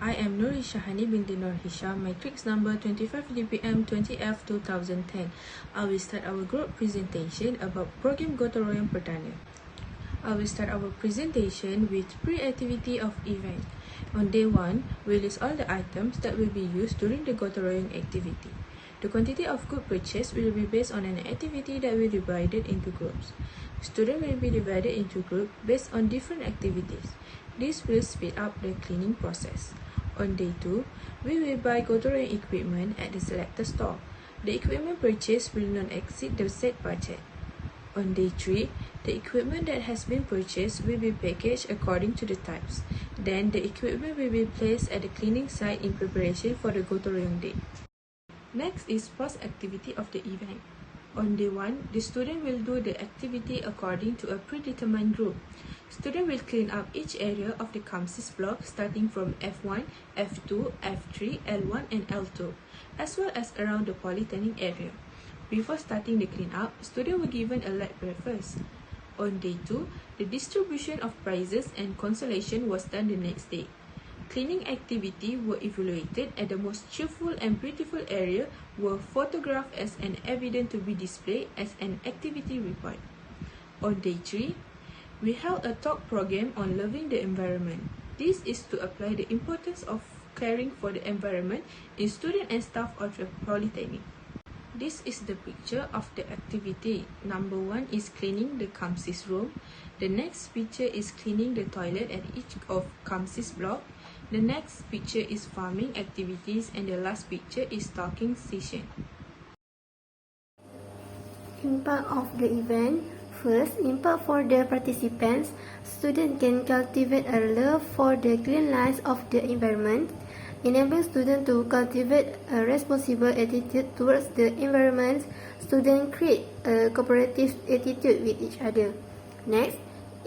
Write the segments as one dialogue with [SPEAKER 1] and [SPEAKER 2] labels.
[SPEAKER 1] I am Nuri Shahani binti Nur Hisham, matrix number 25 DPM 20F 2010. I will start our group presentation about program Gotong-Royong Perdana. I will start our presentation with pre-activity of event. On day 1, we list all the items that will be used during the Gotong-Royong activity. The quantity of goods purchased will be based on an activity that will be divided into groups. Students will be divided into groups based on different activities. This will speed up the cleaning process. On day 2, we will buy Gotong-Royong equipment at the selected store. The equipment purchased will not exceed the set budget. On day 3, the equipment that has been purchased will be packaged according to the types. Then the equipment will be placed at the cleaning site in preparation for the Gotong-Royong day. Next is post-activity of the event. On day 1, the student will do the activity according to a predetermined group. Student will clean up each area of the CAMSIS block starting from F1, F2, F3, L1 and L2, as well as around the polytechnic area. Before starting the clean-up, students were given a light breakfast. On day 2, the distribution of prizes and consolation was done the next day. Cleaning activity were evaluated at the most cheerful and beautiful area were photographed as an evidence to be displayed as an activity report. On day 3, we held a talk program on loving the environment. This is to apply the importance of caring for the environment in student and staff of the polytechnic. This is the picture of the activity. Number 1 is cleaning the CAMSIS room. The next picture is cleaning the toilet at each of CAMSIS block. The next picture is farming activities and the last picture is talking session.
[SPEAKER 2] Impact of the event. First, impact for the participants. Students can cultivate a love for the cleanliness of the environment. Enable students to cultivate a responsible attitude towards the environment. Students create a cooperative attitude with each other. Next,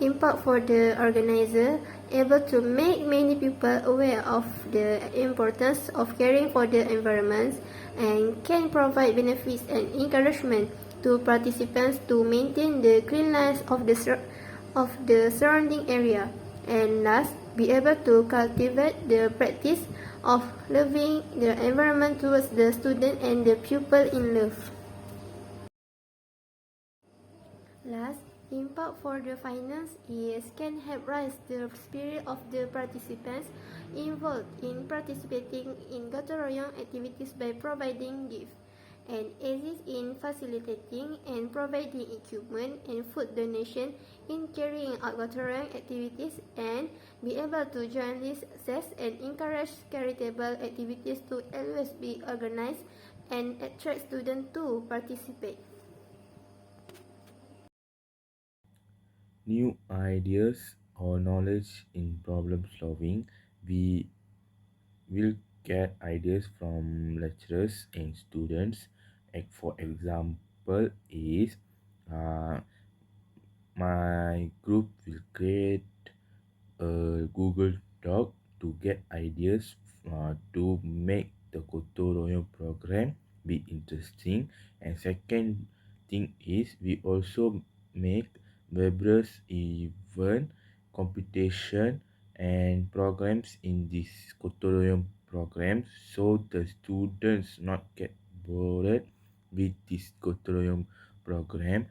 [SPEAKER 2] impact for the organizer, able to make many people aware of the importance of caring for the environment and can provide benefits and encouragement to participants to maintain the cleanliness of the surrounding area. And last, be able to cultivate the practice of loving the environment towards the student and the pupil in love. Last, impact for the finance is can help raise the spirit of the participants involved in participating in Gotong-Royong activities by providing gifts, and assist in facilitating and providing equipment and food donation in carrying out Gotong-Royong activities, and be able to jointly success and encourage charitable activities to always be organized and attract students to participate.
[SPEAKER 3] New ideas or knowledge in problem solving. We will get ideas from lecturers and students. For example, is my group will create a Google Doc to get ideas to make the Gotong-Royong program be interesting. And second thing is we also make various event competition and programs in this Gotong-Royong program so the students not get bored with this Gotong-Royong program.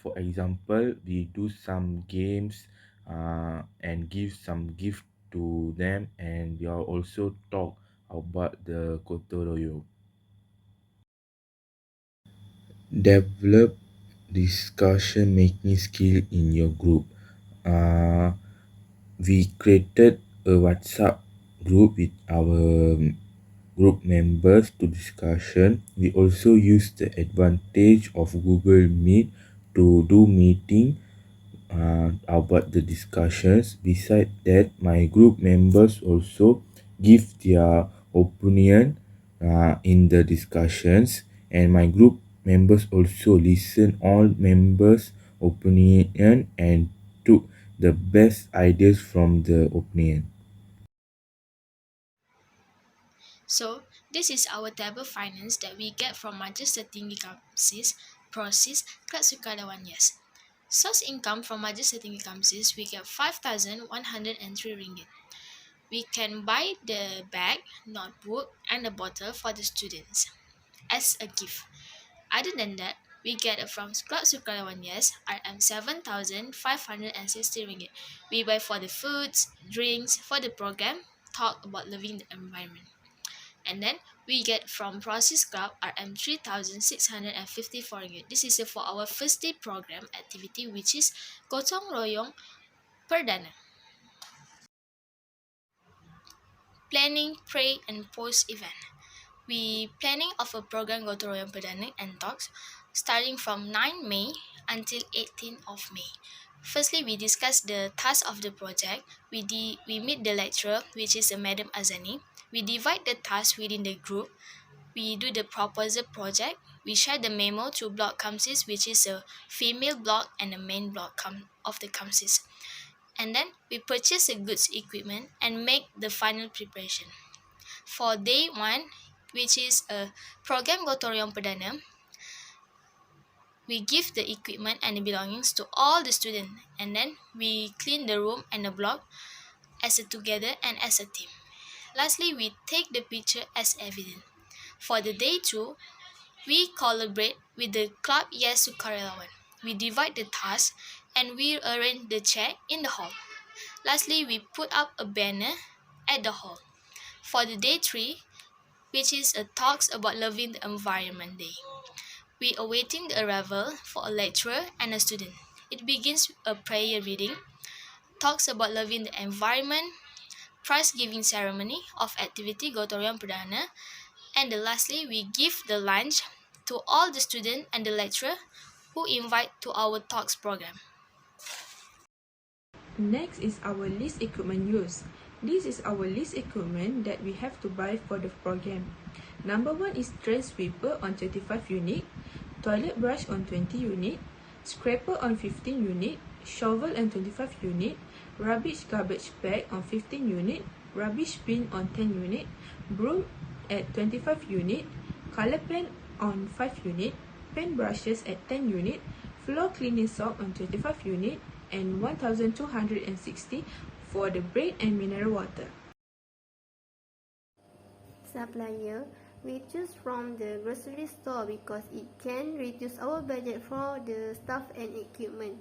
[SPEAKER 3] For example, we do some games and give some gift to them, and we are also talk about the Gotong-Royong. Develop discussion making skill in your group. We created a WhatsApp group with our group members to discussion. We also use the advantage of Google Meet to do meeting about the discussions. Besides that, my group members also give their opinion in the discussions, and my group members also listen all members' opinion and took the best ideas from the opinion.
[SPEAKER 4] So this is our table finance that we get from Majelis Tinggi Kamsis, Prosis, Kelas Sukarelawan Yes. Source income from Majelis Tinggi Kamsis, we get 5,103 ringgit. we can buy the bag, notebook, and a bottle for the students as a gift. Other than that, we get from Club Sukarelawan Yes RM 7,560 ringgit. We buy for the foods, drinks, for the program, talk about loving the environment. And then we get from Process Club RM 3,654 ringgit. This is for our first day program activity, which is Gotong-Royong Perdana. Planning, pray, and post event. We planning of a program Gotong-Royong and Talks starting from 9 May until 18th of May. Firstly, we discuss the task of the project. We meet the lecturer, which is a Madam Azani. We divide the task within the group. We do the proposal project. We share the memo to block CAMSIS, which is a female block and a main block of the CAMSIS. And then we purchase the goods equipment and make the final preparation. For day one, which is a program Gotong-Royong Perdana, we give the equipment and the belongings to all the students, and then we clean the room and the block as a together and as a team. Lastly, we take the picture as evidence. For the day two, we collaborate with the Club Yes Sukarelawan. We divide the task and we arrange the chair in the hall. Lastly, we put up a banner at the hall. For the day three, which is a talks about loving the environment day. We awaiting the arrival for a lecturer and a student. It begins with a prayer reading, talks about loving the environment, prize giving ceremony of activity Gotong-Royong Perdana, and lastly we give the lunch to all the students and the lecturer who invite to our talks program.
[SPEAKER 1] Next is our list equipment use. This is our list equipment that we have to buy for the program. Number 1 is tray sweeper on 35 unit, toilet brush on 20 unit, scraper on 15 unit, shovel on 25 unit, rubbish garbage bag on 15 unit, rubbish bin on 10 unit, broom at 25 unit, color pen on 5 unit, pen brushes at 10 unit, floor cleaning soap on 25 unit, and 1,260 for the bread and mineral water.
[SPEAKER 2] Supplier, we choose from the grocery store because it can reduce our budget for the staff and equipment.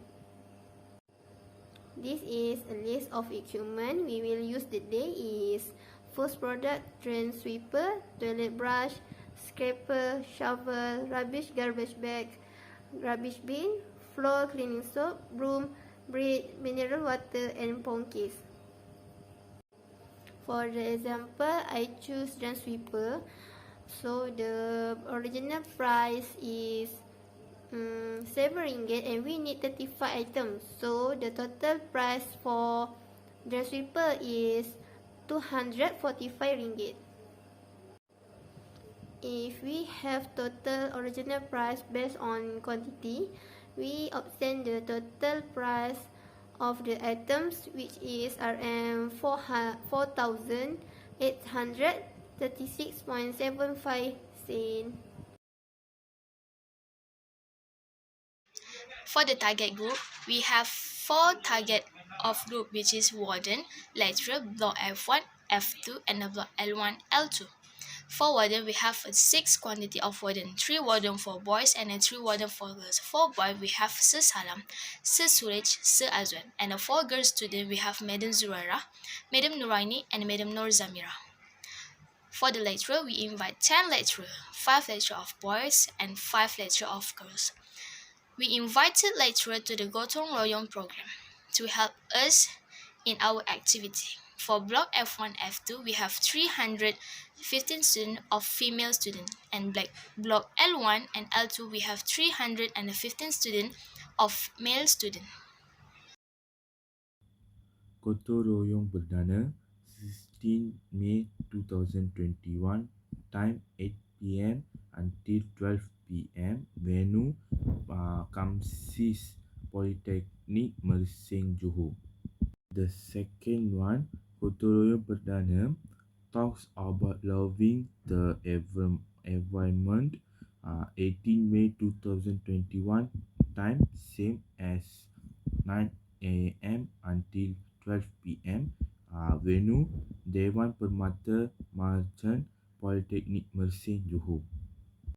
[SPEAKER 2] This is a list of equipment we will use the day is first product, drain sweeper, toilet brush, scraper, shovel, rubbish garbage bag, rubbish bin, floor cleaning soap, broom, bread, mineral water, and phone case. For the example, I choose drain sweeper. So the original price is 7 ringgit and we need 35 items. So the total price for drain sweeper is 245 ringgit. If we have total original price based on quantity, we obtain the total price of the items, which is RM 4,836.75 cents.
[SPEAKER 4] For the target group, we have 4 target of group, which is warden, lecturer, block F1, F2, and the block L1, L2. For warden, we have a 6 quantity of warden, 3 warden for boys and 3 warden for girls. For boys, we have Sir Salam, Sir Suraj, Sir Azwan, and 4 girl students, we have Madam Zuraira, Madam Nuraini, and Madam Nur Zamira. For the lecturer, we invite 10 lecturers, 5 lecturers of boys and 5 lecturers of girls. We invited lecturers to the Gotong-Royong program to help us in our activity. For block F1, F2, we have 315 students of female students, and block L1 and L2, we have 315 students of male students.
[SPEAKER 3] Gotong-Royong Perdana, 16 May 2021, time 8 p.m. until 12 p.m. Venue Kamsis Polytechnic Mersing Johor. The second one, Gotong-Royong Perdana, talks about loving the environment. 18 May 2021, time same as 9 a.m. until 12 p.m. Venue Dewan Permata Marchant Polytechnic Mersing, Johor.